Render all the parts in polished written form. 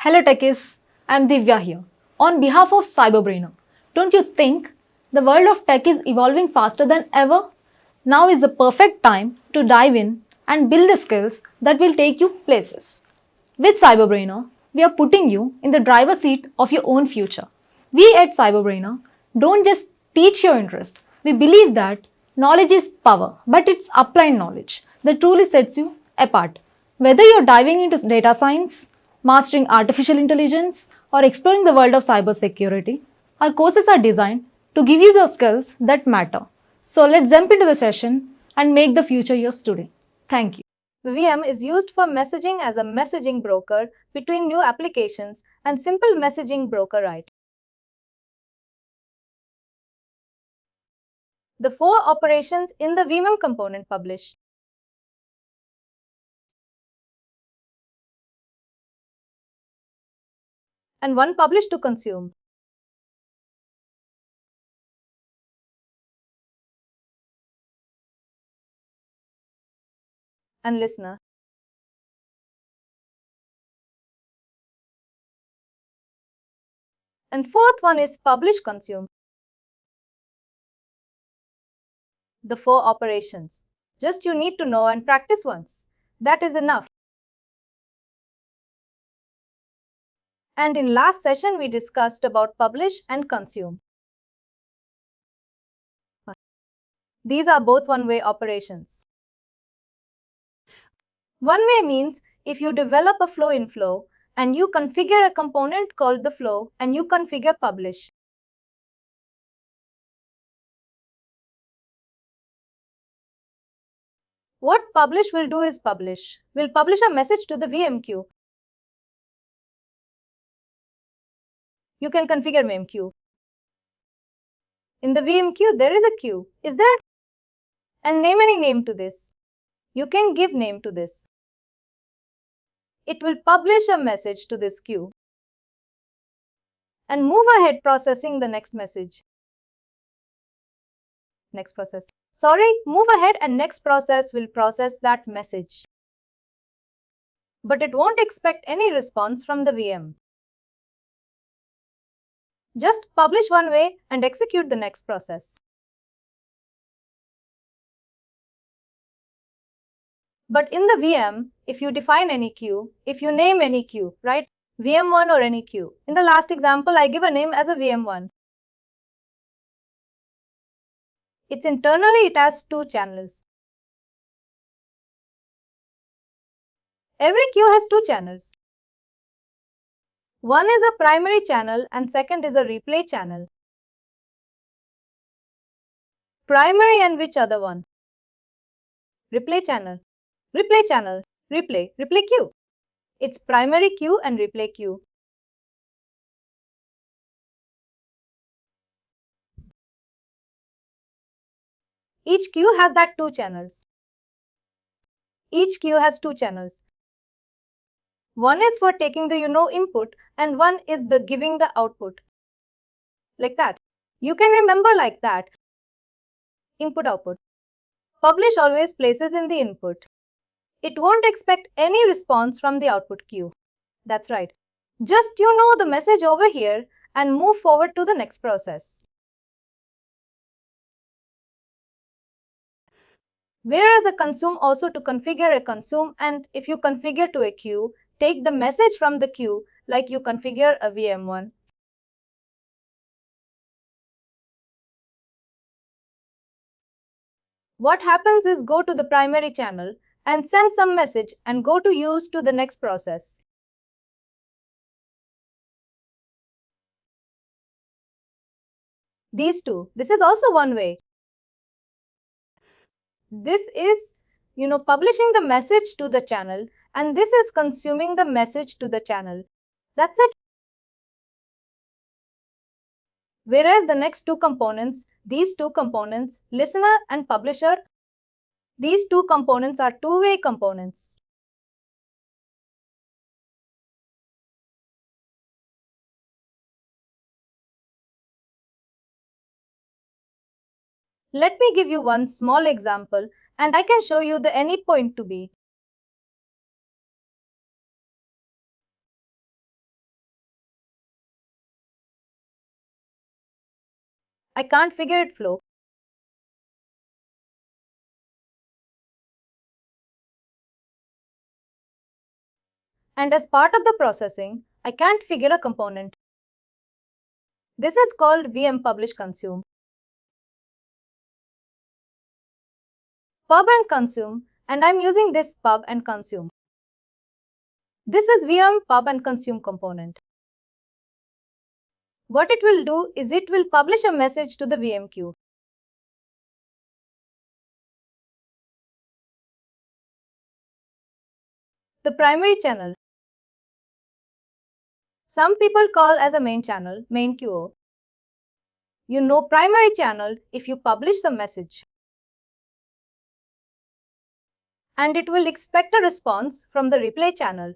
Hello techies, I'm Divya here. On behalf of CyberBrainer, don't you think the world of tech is evolving faster than ever? Now is the perfect time to dive in and build the skills that will take you places. With CyberBrainer, we are putting you in the driver's seat of your own future. We at CyberBrainer don't just teach your interest. We believe that knowledge is power, but it's applied knowledge that truly sets you apart. Whether you're diving into data science, mastering artificial intelligence, or exploring the world of cybersecurity, our courses are designed to give you the skills that matter. So let's jump into the session and make the future yours today. Thank you. VM is used for messaging as a messaging broker between new applications and simple messaging broker, right? The four operations in the VM component: publish, and one publish to consume, and listener. And fourth one is publish consume. The four operations. Just you need to know and practice once. That is enough. And in last session we discussed about publish and consume. These are both one-way operations. One-way means if you develop a flow in Flow and you configure a component called the flow and you configure publish. What publish will do is publish. We'll publish a message to the VM queue. You can configure VM queue. In the VM queue, there is a queue. Is there? And name any name to this. You can give name to this. It will publish a message to this queue and move ahead processing the next message. Next process. Move ahead and next process will process that message. But it won't expect any response from the VM. Just publish one way and execute the next process. But in the VM, if you define any queue, if you name any queue, right? VM1 or any queue. In the last example, I give a name as a VM1. It's internally, it has two channels. Every queue has two channels. One is a primary channel and second is a replay channel. Primary and which other one? Replay channel. Replay channel. Replay queue. It's primary queue and replay queue. Each queue has that two channels. Each queue has two channels. One is for taking the input and one is the giving the output. Like that. You can remember like that. Input output. Publish always places in the input. It won't expect any response from the output queue. That's right. Just the message over here and move forward to the next process. Whereas a consume also to configure a consume, and if you configure to a queue, take the message from the queue like you configure a VM1. What happens is go to the primary channel and send some message and go to use to the next process. These two. This is also one way. This is, publishing the message to the channel and this is consuming the message to the channel. That's it. Whereas the next two components, these two components, listener and publisher, these two components are two-way components. Let me give you one small example and I can show you the Anypoint to be. I can't figure it flow. And as part of the processing, I can't figure a component. This is called VM publish consume. Pub and consume, and I'm using this pub and consume. This is VM pub and consume component. What it will do is it will publish a message to the VM queue. The primary channel. Some people call as a main channel, main queue. You know primary channel if you publish the message. And it will expect a response from the replay channel.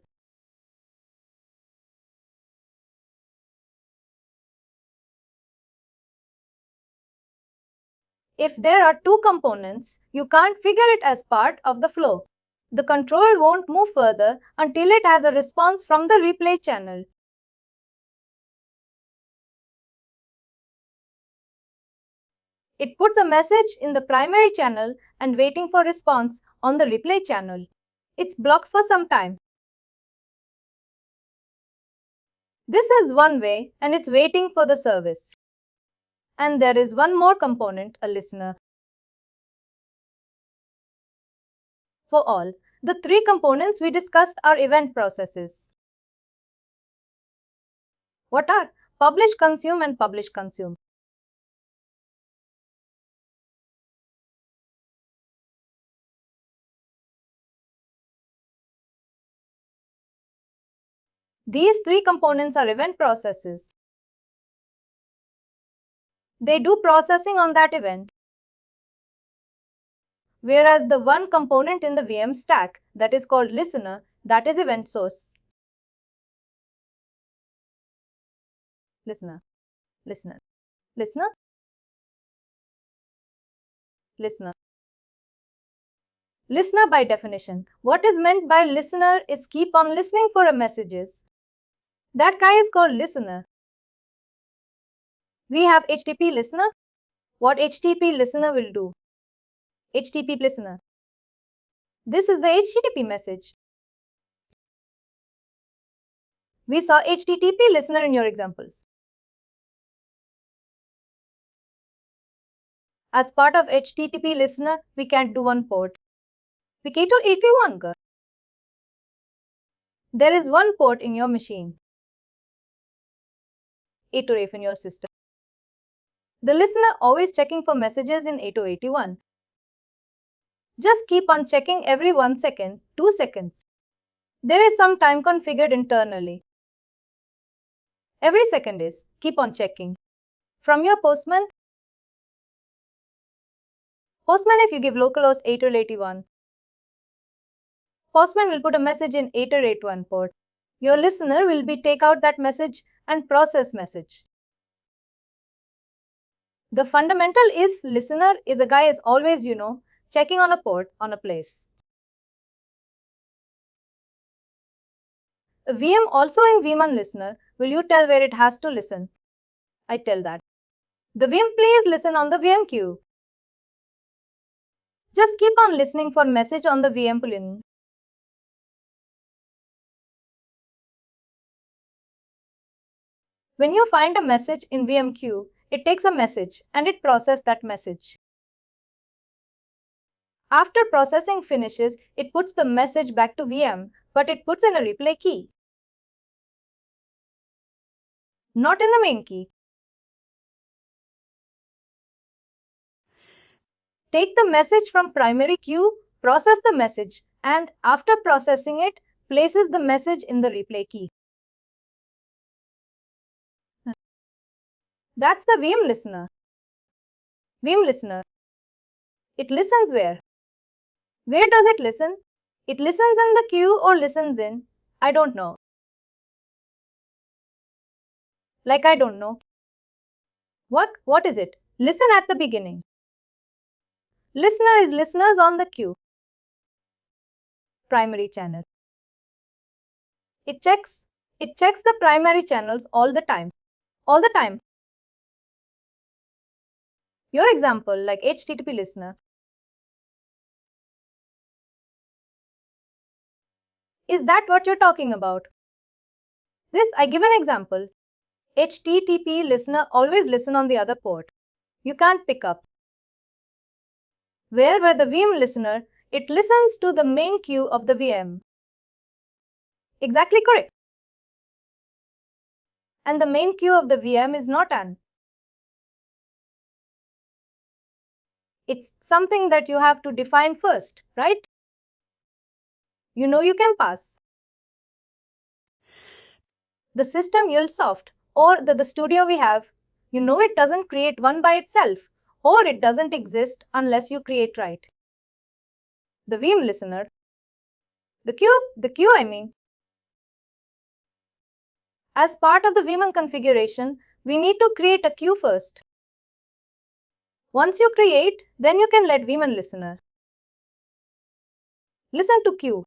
If there are two components, you can't figure it as part of the flow. The controller won't move further until it has a response from the replay channel. It puts a message in the primary channel and waiting for response on the replay channel. It's blocked for some time. This is one way and it's waiting for the service. And there is one more component, a listener. For all, the three components we discussed are event processes. What are publish, consume, and publish, consume? These three components are event processes. They do processing on that event. Whereas the one component in the VM stack that is called listener, that is event source. Listener, listener, listener, listener. Listener by definition. What is meant by listener is keep on listening for a messages. That guy is called listener. We have HTTP listener. What HTTP listener will do? HTTP listener. This is the HTTP message. We saw HTTP listener in your examples. As part of HTTP listener, we can't do one port. We cater 8v1. There is one port in your machine. 808 in your system. The listener always checking for messages in 8081. Just keep on checking every 1 second, 2 seconds. There is some time configured internally. Every second is keep on checking. From your postman, if you give localhost 8081, postman will put a message in 8081 port. Your listener will be take out that message and process message. The fundamental is listener is a guy is always, checking on a port on a place. A VM also in VM listener, will you tell where it has to listen? I tell that. The VM please listen on the VM queue. Just keep on listening for message on the VM pulling. When you find a message in VM queue, it takes a message and it processes that message. After processing finishes, it puts the message back to VM, but it puts in a replay key. Not in the main key. Take the message from primary queue, process the message, and after processing it, places the message in the replay key. That's the VM listener. VM listener. It listens where? Where does it listen? It listens in the queue or listens in? I don't know. Like I don't know. What is it? Listen at the beginning. Listener is listeners on the queue. Primary channel. It checks the primary channels all the time. All the time. Your example, like HTTP listener, is that what you're talking about? This, I give an example. HTTP listener always listen on the other port. You can't pick up. Where the VM listener, it listens to the main queue of the VM. Exactly correct. And the main queue of the VM is not an. It's something that you have to define first, right? You know you can pass. The system MuleSoft or the studio we have, you know it doesn't create one by itself, or it doesn't exist unless you create right. The VM listener, the queue I mean. As part of the VM configuration, we need to create a queue first. Once you create, then you can let VM listener listen to queue.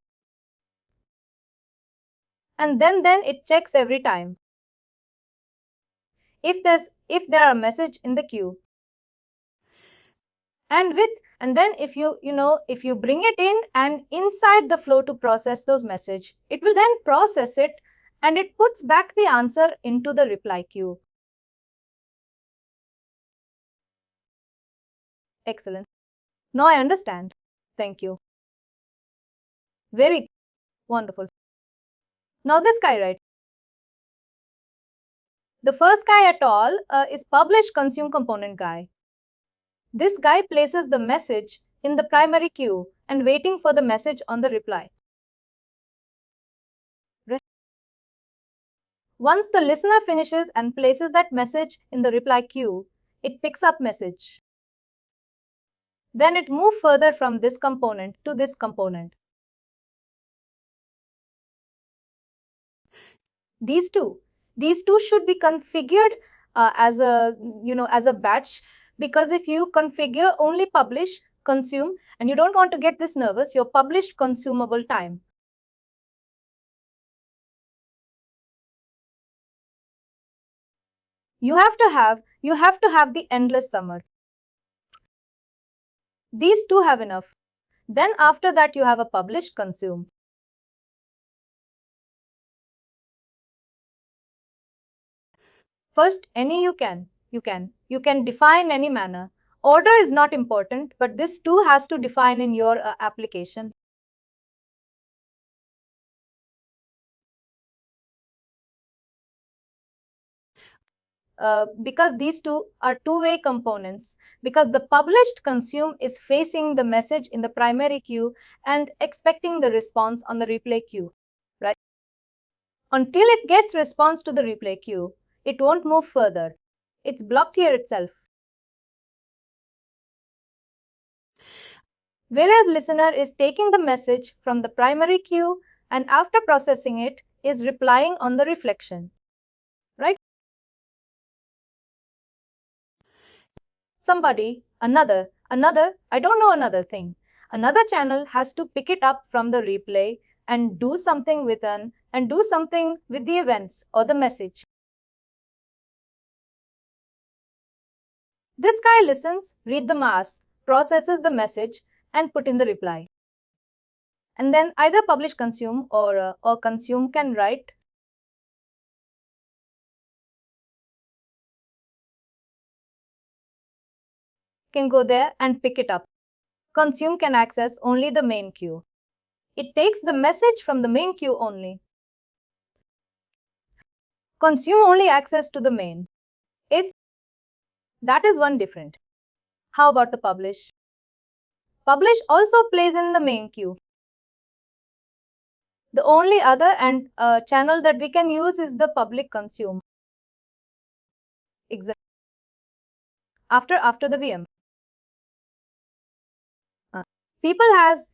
And then it checks every time if there are message in the queue. And then if you bring it in and inside the flow to process those message, it will then process it and it puts back the answer into the reply queue. Excellent. Now I understand. Thank you. Very wonderful. Now this guy, right? The first guy at all is publish consume component guy. This guy places the message in the primary queue and waiting for the message on the reply. Once the listener finishes and places that message in the reply queue, it picks up message. Then it moves further from this component to this component. These two should be configured as a batch, because if you configure only publish, consume, and you don't want to get this nervous, your published consumable time. You have to have the endless summer. These two have enough. Then after that you have a publish, consume. First, any you can define any manner. Order is not important, but this too has to define in your application. Because these two are two-way components, because the published consume is facing the message in the primary queue and expecting the response on the replay queue, right? Until it gets response to the replay queue, it won't move further. It's blocked here itself. Whereas listener is taking the message from the primary queue and after processing it is replying on the reflection, right? Another, I don't know another thing. Another channel has to pick it up from the replay and do something with the events or the message. This guy listens, read the mask, processes the message, and put in the reply. And then either publish, consume, or consume can write. Can go there and pick it up. Consume can access only the main queue. It takes the message from the main queue only. Consume only access to the main. That is one different. How about the publish? Publish also plays in the main queue. The only other channel that we can use is the public consume. After the VM. People has,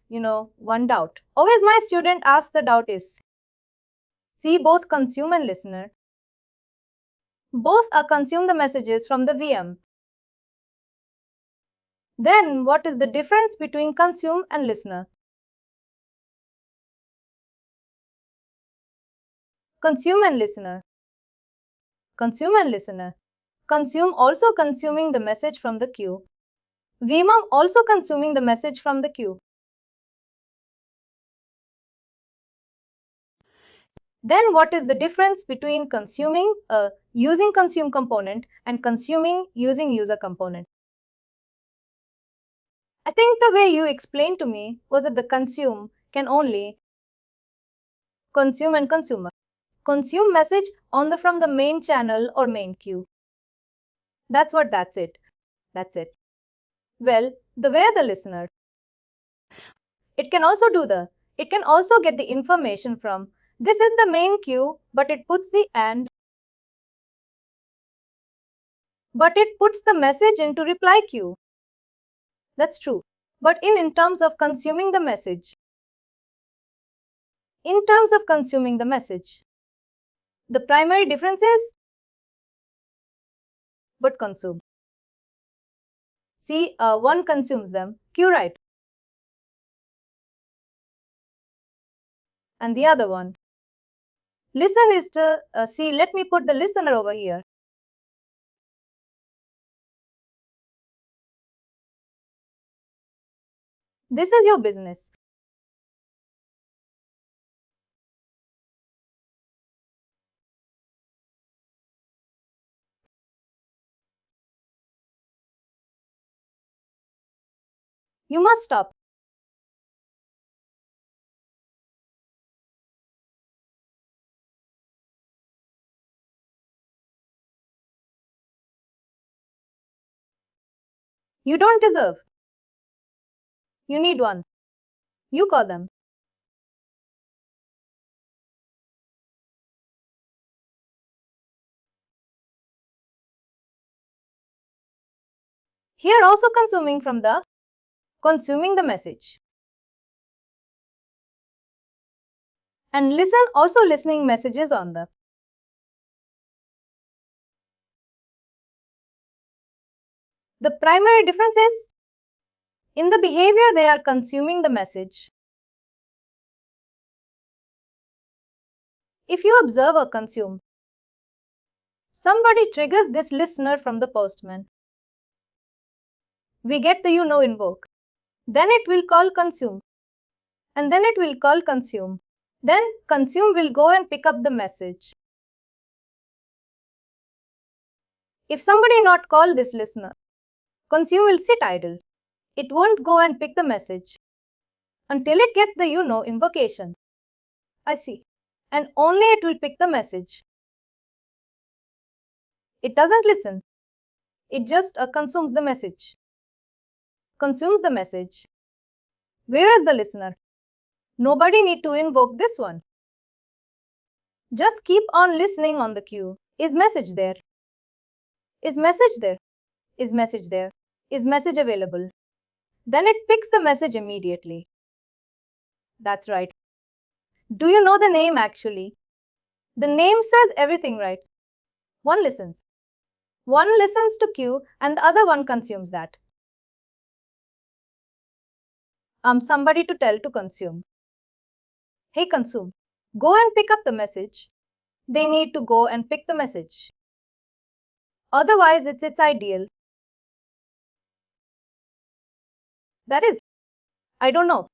one doubt. Always my student asks the doubt is, see both consume and listener. Both are consume the messages from the VM. Then what is the difference between consume and listener? Consume and listener. Consume also consuming the message from the queue. Vmom also consuming the message from the queue. Then what is the difference between consuming using consume component and consuming using user component? I think the way you explained to me was that the consume can only consume and consumer. Consume message on the from the main channel or main queue. That's it. That's it. Well, the way the listener. It can also get the information from this is the main queue, but it puts the message into reply queue. That's true. But in terms of consuming the message, the primary difference is but consume. See, one consumes them, queue right. And the other one. Listen is to, see, let me put the listener over here. This is your business. You must stop. You don't deserve. You need one. You call them. Here also consuming the message. And listen also listening messages on the. The primary difference is in the behavior they are consuming the message. If you observe or consume, somebody triggers this listener from the postman. We get the invoke. Then it will call consume. And then it will call consume. Then consume will go and pick up the message. If somebody not call this listener, consume will sit idle. It won't go and pick the message until it gets the invocation. I see. And only it will pick the message. It doesn't listen. It just consumes the message. Where is the listener? Nobody need to invoke this one. Just keep on listening on the queue. Is message there? Is message there? Is message there? Is message available? Then it picks the message immediately. That's right. Do you know the name actually? The name says everything, right? One listens. One listens to queue and the other one consumes that. Somebody to tell to consume. Hey consume, go and pick up the message. They need to go and pick the message. Otherwise, it's ideal. That is, I don't know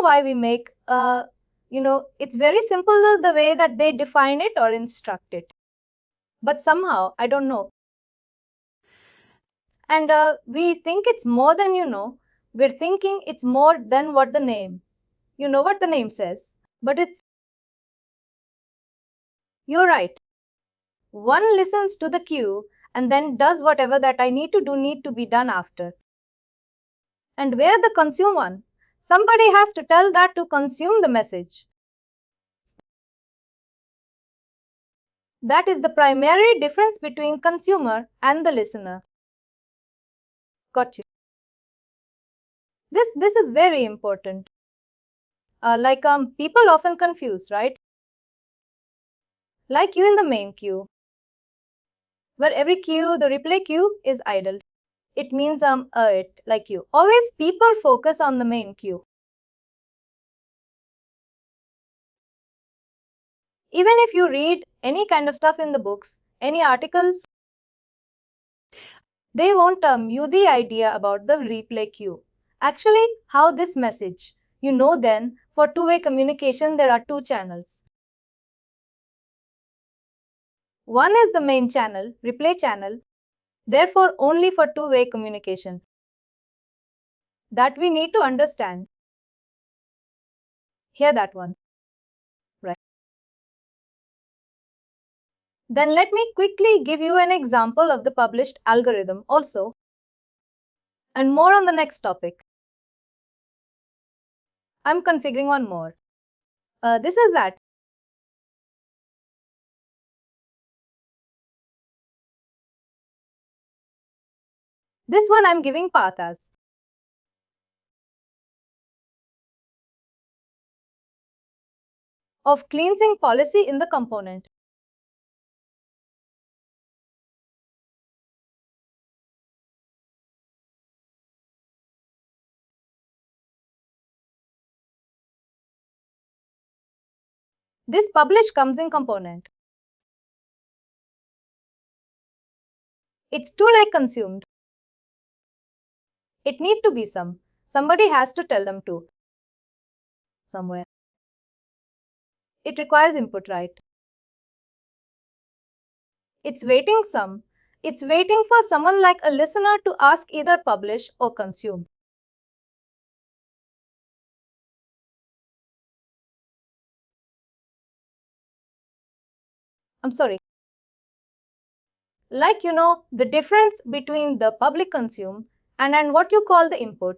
why we make, it's very simple the way that they define it or instruct it. But somehow, I don't know. And we think it's more than we're thinking it's more than what the name. You know what the name says, but you're right. One listens to the queue and then does whatever that I need to be done after. And where the consume one, somebody has to tell that to consume the message. That is the primary difference between consumer and the listener. Got you. This is very important. People often confuse, right? Like you in the main queue, where every queue, the replay queue is idle. It means it like you. Always people focus on the main queue. Even if you read any kind of stuff in the books, Any articles? They won't you the idea about the replay queue. Actually, how this message? You know then, for two-way communication there are two channels. One is the main channel, replay channel, therefore only for two-way communication. That we need to understand. Here that one. Right. Then let me quickly give you an example of the published algorithm also, and more on the next topic. I'm configuring one more. This is that. This one I'm giving path as of cleansing policy in the component. This publish comes in component. It's too like consumed. It need to be somebody has to tell them to somewhere. It requires input, right? It's waiting for someone like a listener to ask either publish or consume. I'm sorry. Like the difference between the public consume and what you call the input.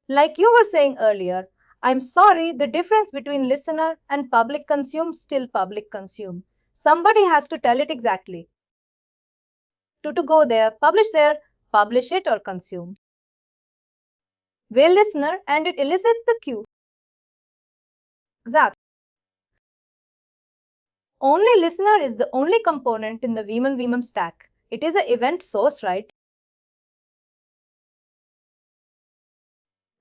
Like you were saying earlier, I'm sorry, the difference between listener and public consume still public consume. Somebody has to tell it exactly. To go there, publish it or consume. Where listener and it elicits the queue. Exact. Only listener is the only component in the VMM stack. It is an event source, right?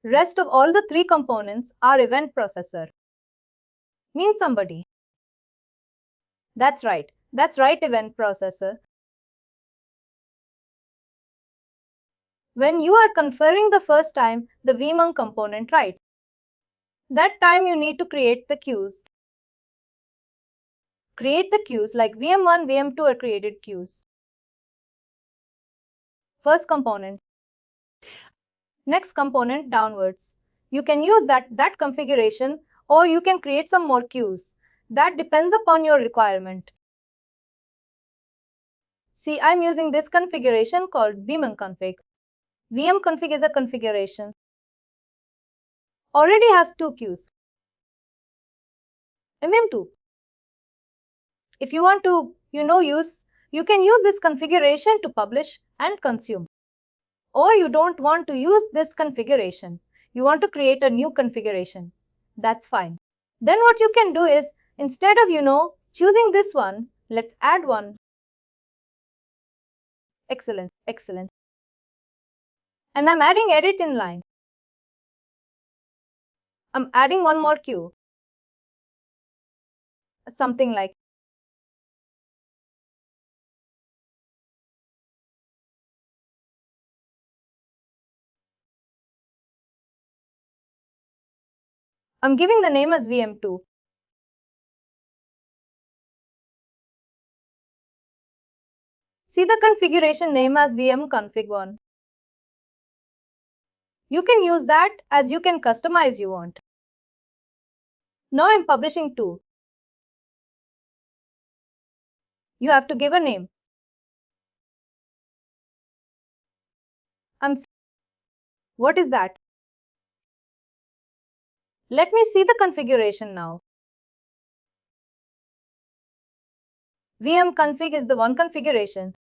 Rest of all the three components are event processor. Means somebody. That's right, event processor. When you are conferring the first time the VMM component, right? That time you need to create the queues. Create the queues like VM1, VM2 are created queues. First component. Next component downwards. You can use that configuration or you can create some more queues. That depends upon your requirement. See, I'm using this configuration called vmconfig. vmconfig is a configuration. Already has two queues. VM2. If you want to, you can use this configuration to publish and consume. Or you don't want to use this configuration. You want to create a new configuration. That's fine. Then what you can do is, instead of, choosing this one, let's add one. Excellent. And I'm adding edit in line. I'm adding one more queue. Something like I'm giving the name as VM2. See the configuration name as vmconfig1. You can use that as you can customize you want. Now I'm publishing 2. You have to give a name. What is that? Let me see the configuration now. vmconfig is the one configuration.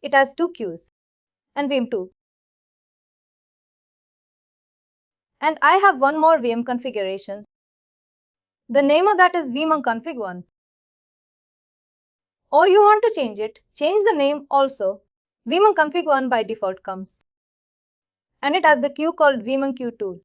It has 2 queues and VM2. And I have one more VM configuration. The name of that is vmconfig1. Or you want to change it, change the name also. vmconfig1 by default comes. And it has the queue called vmqueue2.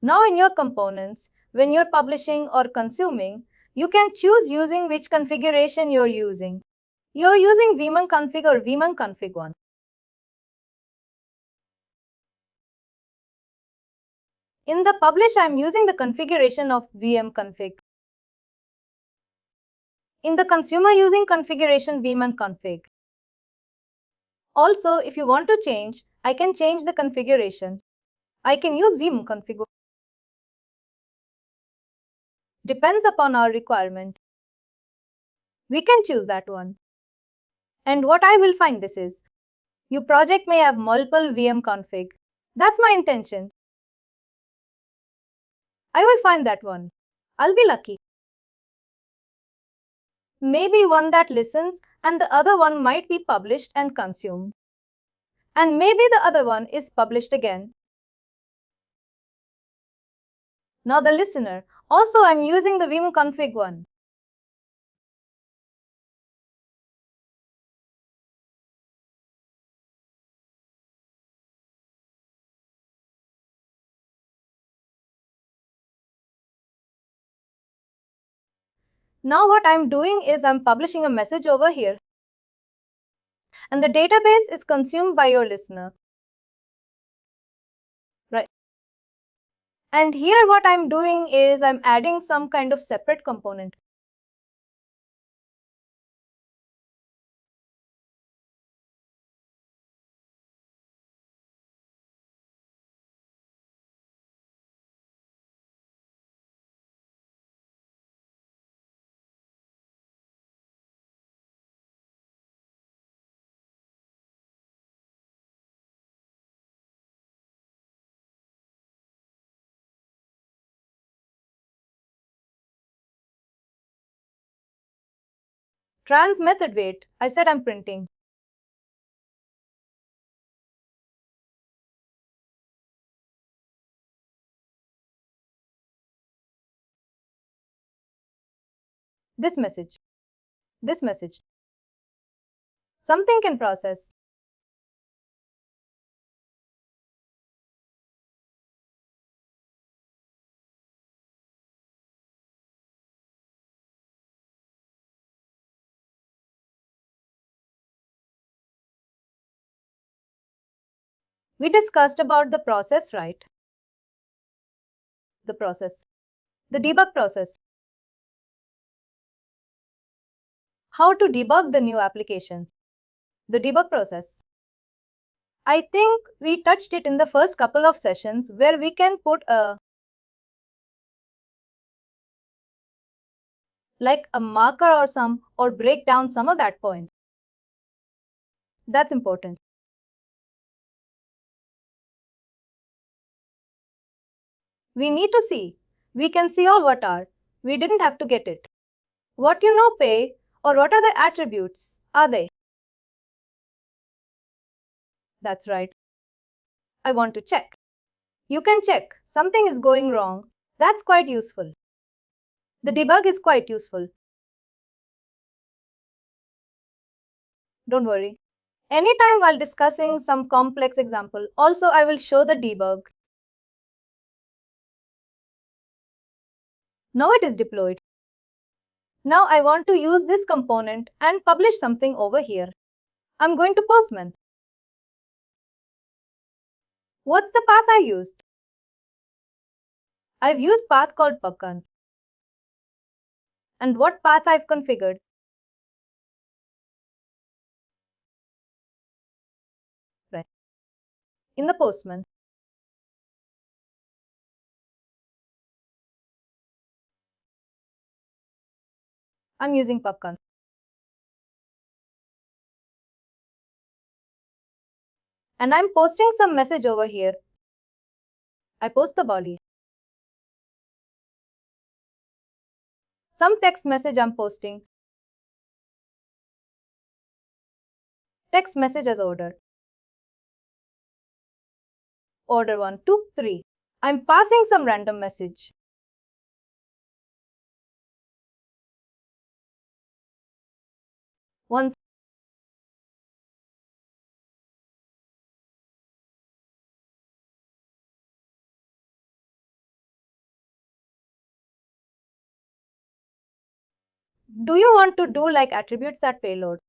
Now in your components, when you're publishing or consuming, you can choose using which configuration you're using. You're using vmin config or vmin config 1. In the publish, I'm using the configuration of vm config. In the consumer, using configuration vmin config. Also, if you want to change, I can change the configuration. I can use vim config. Depends upon our requirement. We can choose that one. And what I will find this is, your project may have multiple VM config. That's my intention. I will find that one. I'll be lucky. Maybe one that listens and the other one might be published and consumed. And maybe the other one is published again. Now the listener. Also, I'm using the vim config one. Now what I'm doing is I'm publishing a message over here. And the database is consumed by your listener. Right. And here what I'm doing is I'm adding some kind of separate component. Trans method wait, I said I'm printing. This message. This message. Something can process. We discussed about the process, right? The process. The debug process. How to debug the new application. The debug process. I think we touched it in the first couple of sessions where we can put like a marker or break down some of that point. That's important. We need to see. We can see all what are. We didn't have to get it. What you know pay or what are the attributes? Are they? That's right. I want to check. You can check. Something is going wrong. That's quite useful. The debug is quite useful. Don't worry. Anytime while discussing some complex example, also I will show the debug. Now it is deployed. Now I want to use this component and publish something over here. I'm going to Postman. What's the path I used? I've used path called pubcon. And what path I've configured? Right. In the Postman. I'm using pubcon. And I'm posting some message over here. I post the body. Some text message I'm posting. Text message as order. Order 1, 2, 3. I'm passing some random message. Once do you want to do like attributes that payload?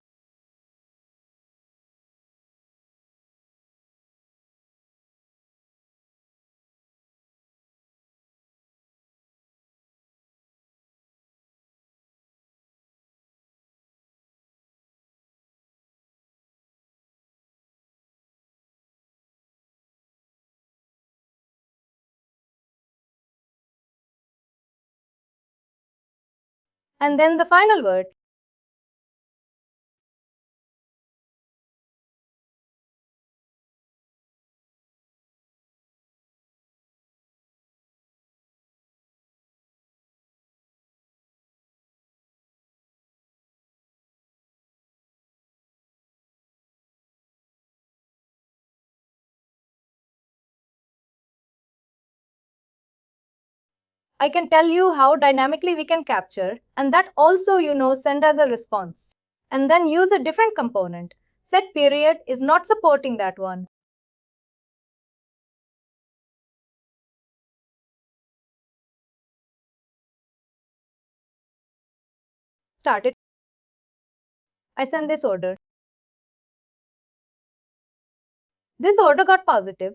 And then the final word. I can tell you how dynamically we can capture, and that also, send as a response. And then use a different component. Set period is not supporting that one. Start it. I send this order. This order got positive.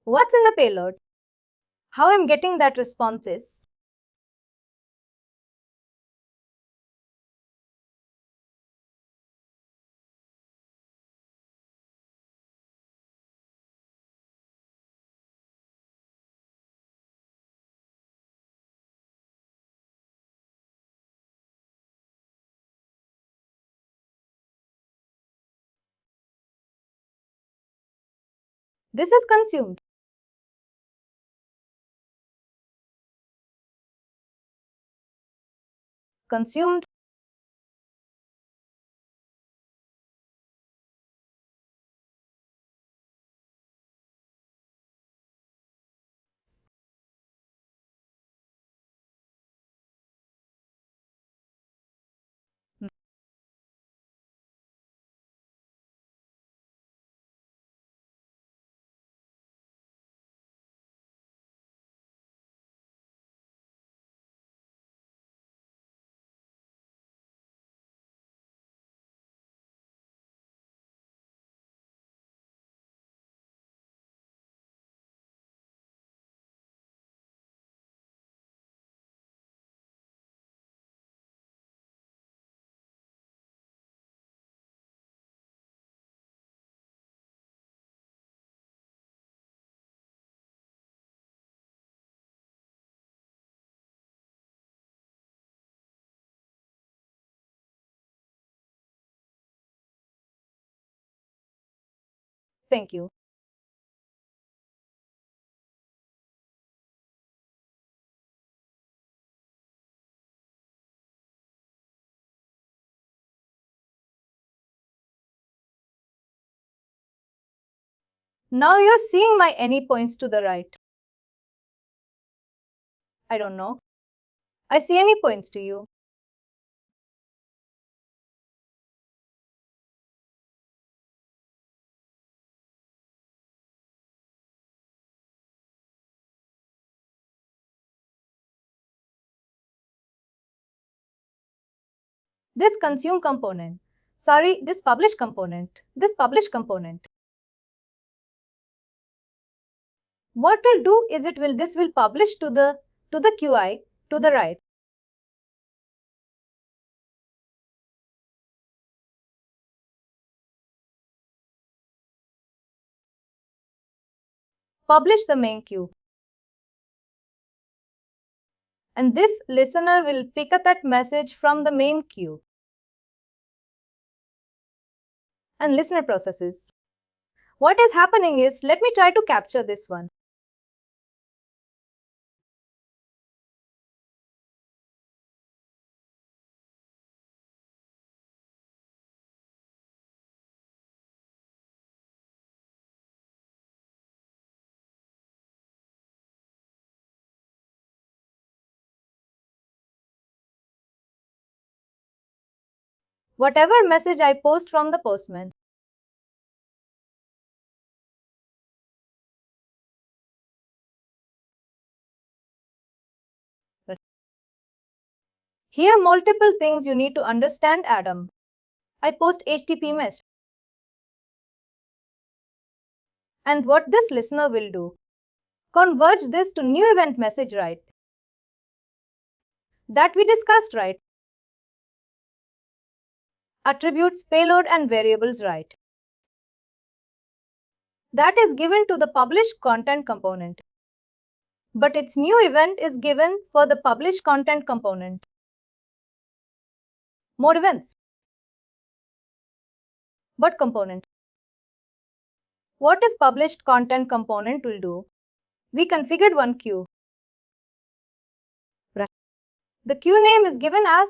What's in the payload? How I'm getting that response is this is consumed. Consumed. Thank you. Now you're seeing my Anypoints to the right. I don't know. I see Anypoints to you. This consume component. Sorry, this publish component. This publish component. What will do is this will publish to the QI to the right. Publish the main queue. And this listener will pick up that message from the main queue. And listener processes. What is happening is, let me try to capture this one. Whatever message I post from the postman. Here multiple things you need to understand, Adam. I post HTTP message. And what this listener will do? Converge this to new event message, right? That we discussed, right? Attributes, payload and variables, right? That is given to the published content component. But its new event is given for the published content component. More events. But component. What is published content component will do? We configured one queue. Right. The queue name is given as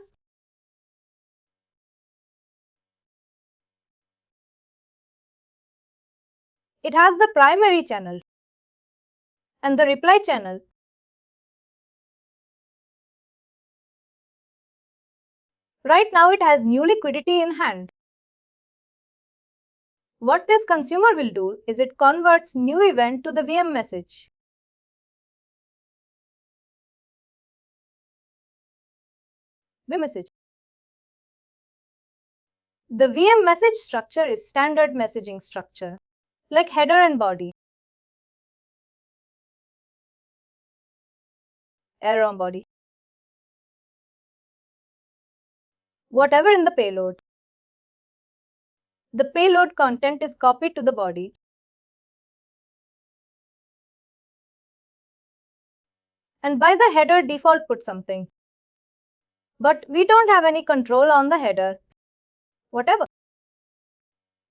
it has the primary channel and the reply channel. Right now it has new liquidity in hand. What this consumer will do is it converts new event to the VM message. VM message. The VM message structure is standard messaging structure, like header and body. Error on body. Whatever in the payload. The payload content is copied to the body. And by the header default put something. But we don't have any control on the header. Whatever.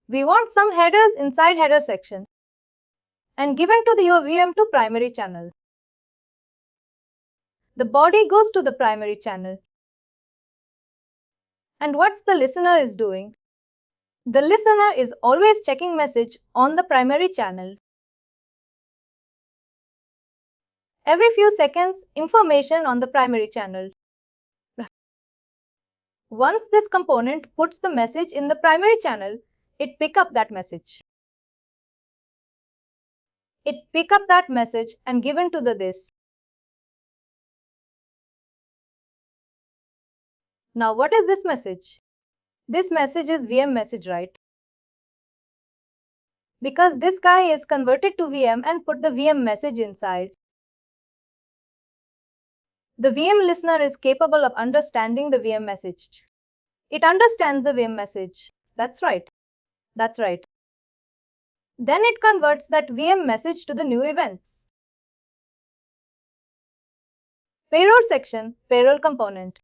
We want some headers inside header section and given to your VM to primary channel. The body goes to the primary channel. And what's the listener is doing? The listener is always checking message on the primary channel. Every few seconds, information on the primary channel. Once this component puts the message in the primary channel, it pick up that message. It pick up that message and given to the this. Now what is this message? This message is VM message, right? Because this guy is converted to VM and put the VM message inside. The VM listener is capable of understanding the VM message. It understands the VM message. That's right. That's right. Then it converts that VM message to the new events. Payroll section, payroll component.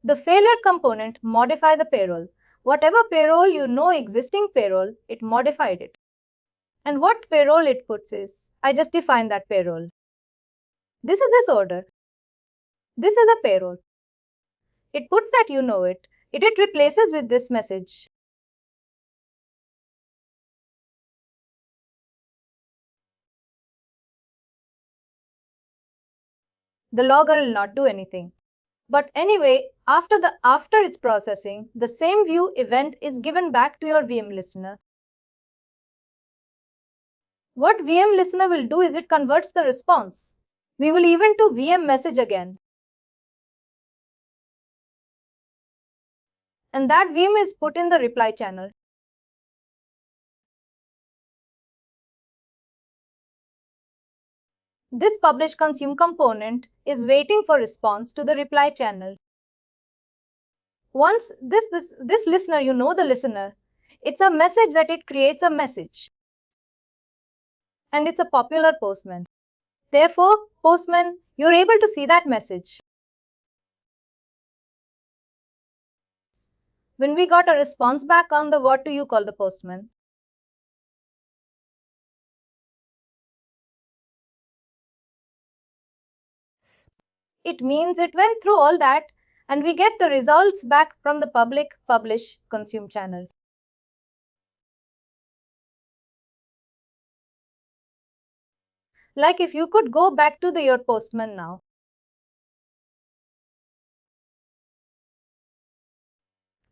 The failure component modify the payroll. Whatever payroll you know existing payroll, it modified it. And what payroll it puts is, I just defined that payroll. This is this order. This is a payroll. It puts that you know it. It replaces with this message. The logger will not do anything. But anyway, after its processing, the same view event is given back to your VM listener. What VM listener will do is it converts the response. We will even to VM message again. And that VM is put in the reply channel. This publish consume component is waiting for response to the reply channel. Once this listener, you know the listener, it's a message that it creates a message. And it's a popular postman. Therefore, postman, you're able to see that message. When we got a response back on the what do you call the postman? It means it went through all that and we get the results back from the public publish consume channel. Like if you could go back to your postman now.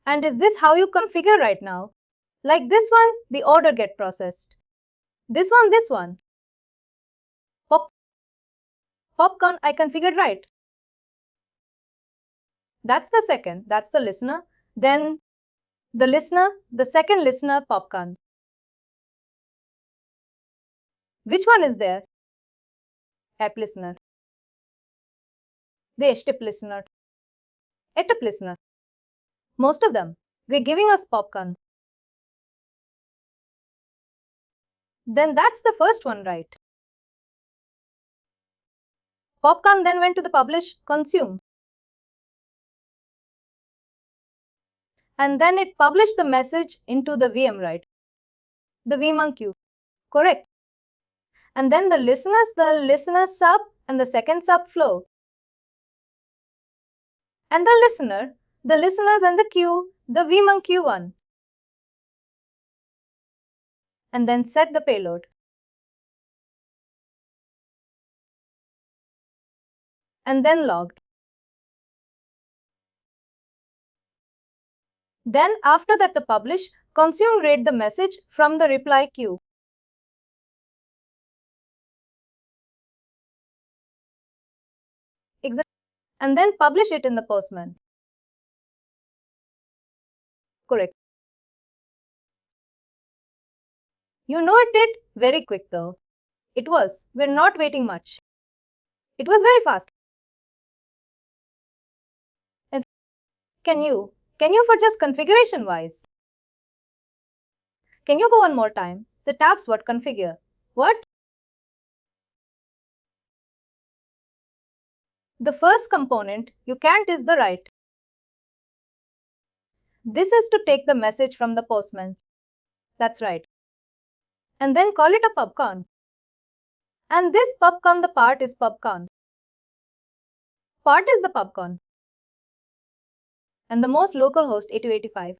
And is this how you configure right now? Like this one, the order get processed. This one. Popcorn, I configured right. That's the second. That's the listener. Then the listener, the second listener, popcorn. Which one is there? App listener. The HTTP listener. HTTP listener. Most of them. We're giving us popcorn. Then that's the first one, right? Popcorn then went to the publish, consume. And then it published the message into the VM, right? The VM queue. Correct. And then the listener sub and the second sub flow. And the listeners and the queue, the VM Q1. And then set the payload. And then logged. Then after that the publish, consume read the message from the reply queue. And then publish it in the Postman. Correct. You know it did very quick though. It was. We're not waiting much. It was very fast. And can you for just configuration wise? Can you go one more time? The tabs what configure? What? The first component you can't is the write. This is to take the message from the postman. That's right. And then call it a pubcon. And this pubcon, the part is pubcon. Part is the pubcon. And the most local host 8285.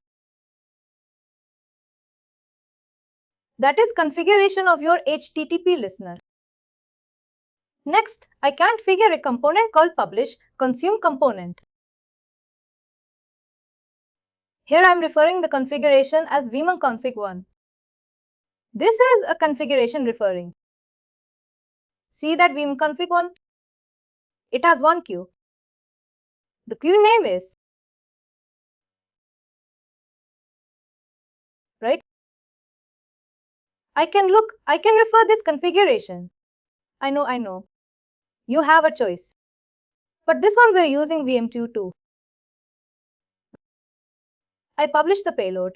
That is configuration of your HTTP listener. Next, I can't figure a component called publish consume component. Here I am referring the configuration as vmon config1. This is a configuration referring. See that vmon config1? It has one queue. The queue name is, right? I can refer this configuration. I know. You have a choice. But this one we're using VM2 too. I publish the payload.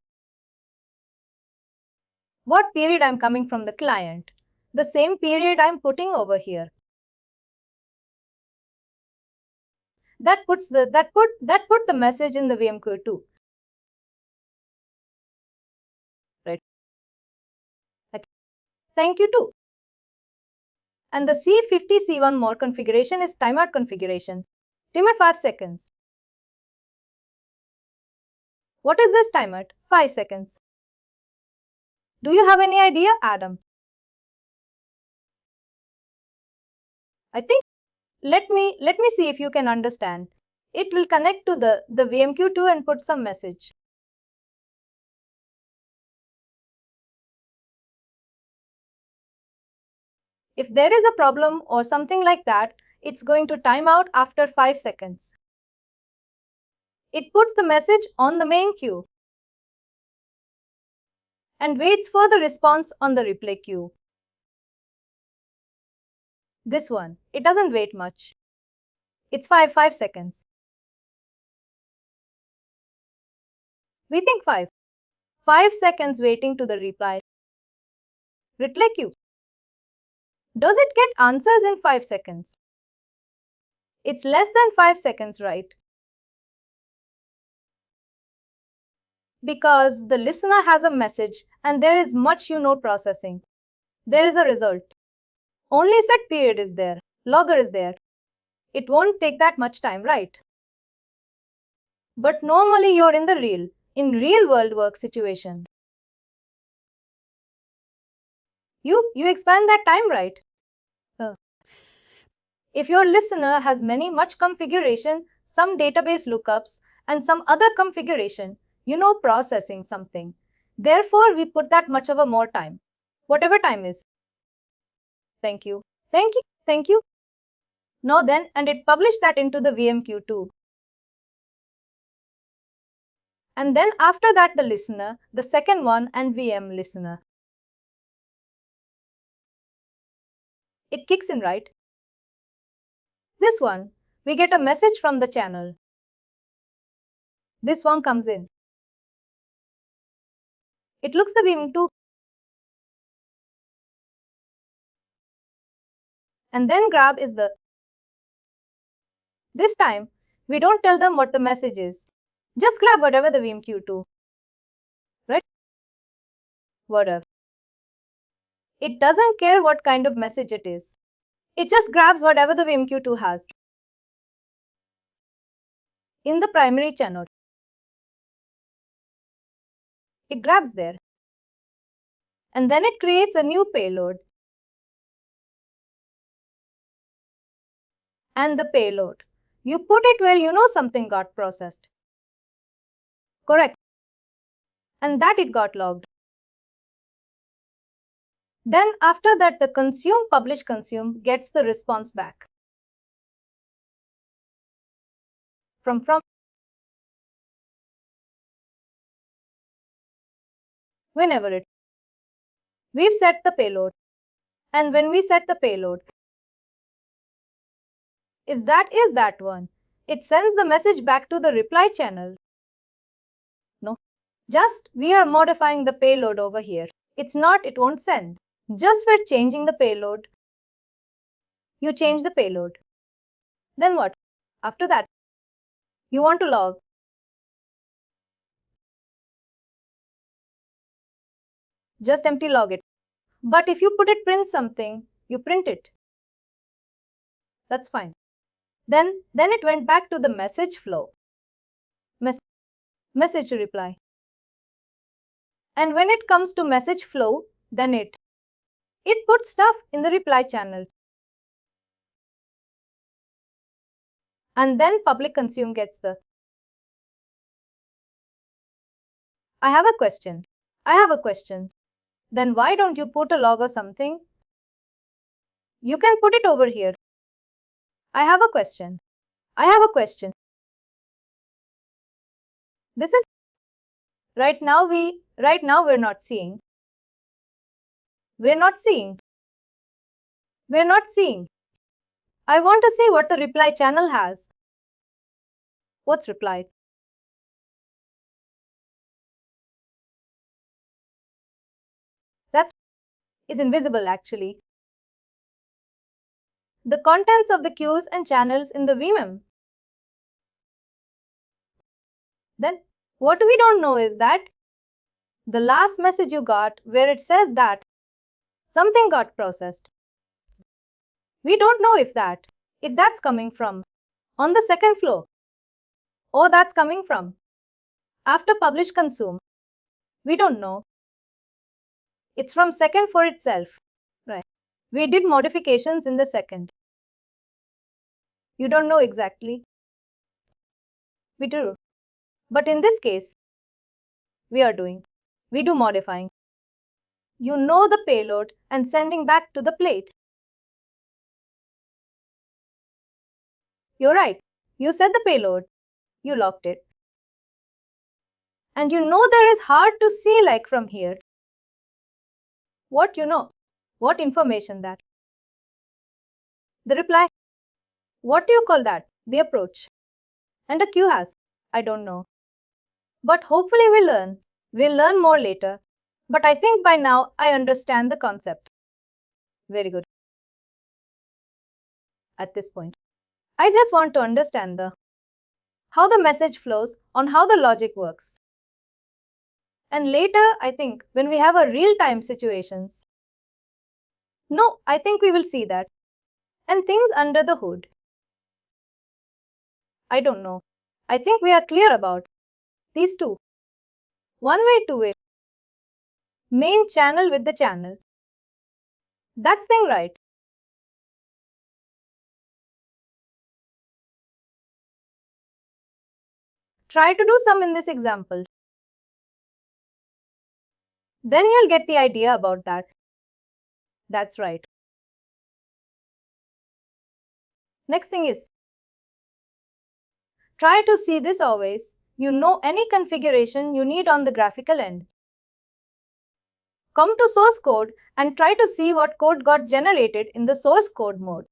What period I'm coming from the client? The same period I'm putting over here. That put the message in the VM queue too. Right. Okay. Thank you too. And the C50C1 more configuration is timeout configuration. Timeout 5 seconds. What is this timeout? 5 seconds. Do you have any idea, Adam? I think let me see if you can understand. It will connect to the VMQ2 and put some message. If there is a problem or something like that, it's going to time out after 5 seconds. It puts the message on the main queue and waits for the response on the replay queue. This one, it doesn't wait much. It's 5 seconds. We think 5 seconds waiting to the reply queue. Does it get answers in 5 seconds? It's less than 5 seconds, right? Because the listener has a message and there is much processing. There is a result. Only set period is there. Logger is there. It won't take that much time, right? But normally you're in real world work situation. You expand that time, right? If your listener has much configuration, some database lookups, and some other configuration, processing something. Therefore, we put that much of a more time. Whatever time is. Thank you. Now then, and it published that into the VM queue too. And then after that the listener, the second one, and VM listener. It kicks in, right? This one, we get a message from the channel. This one comes in. It looks the VM2 and then grab is the. This time, we don't tell them what the message is. Just grab whatever the VMQ2. Right? Whatever. It doesn't care what kind of message it is. It just grabs whatever the VMQ2 has. In the primary channel, it grabs there. And then it creates a new payload. And the payload, you put it where you know something got processed. Correct. And that it got logged. Then after that the consume publish consume gets the response back. From whenever it. We've set the payload. And when we set the payload, is that one. It sends the message back to the reply channel. No. Just we are modifying the payload over here. It's not, it won't send. Just we're changing the payload. You change the payload. Then what? After that, you want to log. Just empty log it. But if you put it print something, you print it. That's fine. Then it went back to the message flow. Message reply. And when it comes to message flow, then it puts stuff in the reply channel. And then public consume gets the. I have a question. Then why don't you put a log or something? You can put it over here. I have a question. This is right now we're not seeing. We're not seeing. I want to see what the reply channel has. What's replied? That is invisible actually. The contents of the queues and channels in the VM. Then what we don't know is that the last message you got where it says that something got processed. We don't know if that's coming from on the second floor or that's coming from after publish consume. We don't know. It's from second for itself. Right. We did modifications in the second. You don't know exactly. We do. But in this case, we do modifying. You know the payload and sending back to the plate. You're right. You set the payload. You locked it. And you know there is hard to see like from here. What you know? What information that? The reply. What do you call that? The approach. And a queue has. I don't know. But hopefully we'll learn. We'll learn more later. But I think by now I understand the concept. Very good. At this point, I just want to understand how the message flows on how the logic works. And later, I think, when we have a real-time situations. No, I think we will see that. And things under the hood. I don't know. I think we are clear about these two. One-way, two-way. Main channel with the channel. That's thing right. Try to do some in this example. Then you'll get the idea about that. That's right. Next thing is, try to see this always you know any configuration you need on the graphical end. Come to source code and try to see what code got generated in the source code mode.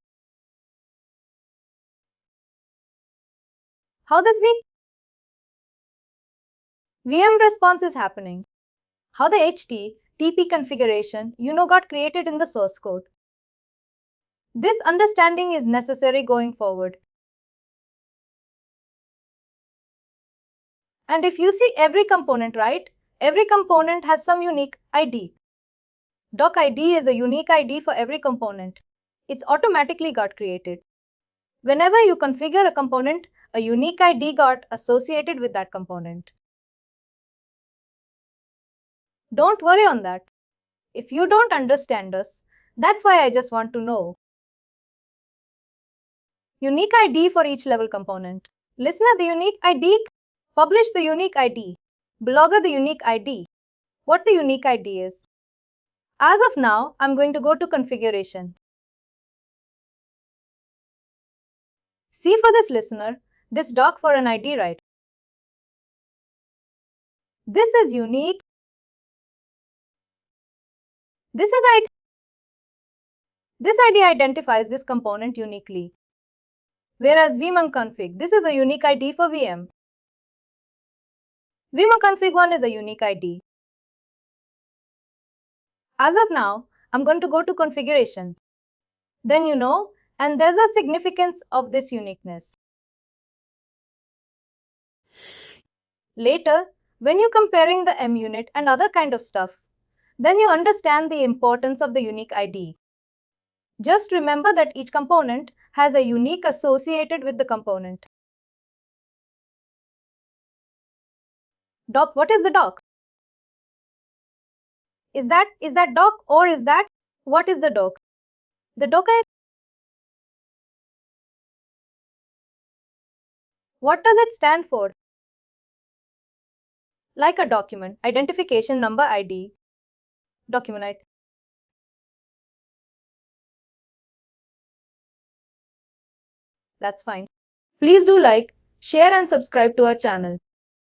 How this VM response is happening. How the HTTP configuration got created in the source code. This understanding is necessary going forward. And if you see every component, right? Every component has some unique ID. Doc ID is a unique ID for every component. It's automatically got created. Whenever you configure a component, a unique ID got associated with that component. Don't worry on that. If you don't understand us, that's why I just want to know. Unique ID for each level component. Listener the unique ID. Publish the unique ID. Blogger the unique ID. What the unique ID is. As of now, I'm going to go to configuration. See for this listener, this doc for an ID, right? This is unique. This is ID. This ID identifies this component uniquely. Whereas vmconfig, this is a unique ID for VM. vmconfig1 is a unique ID. As of now, I'm going to go to configuration. Then and there's a significance of this uniqueness. Later, when you're comparing the munit and other kind of stuff, then you understand the importance of the unique ID. Just remember that each component has a unique associated with the component. Doc, what is the doc? Is that doc or is that? What is the doc? The doc is. What does it stand for? Like a document, identification number ID. Document. That's fine. Please do like, share and subscribe to our channel.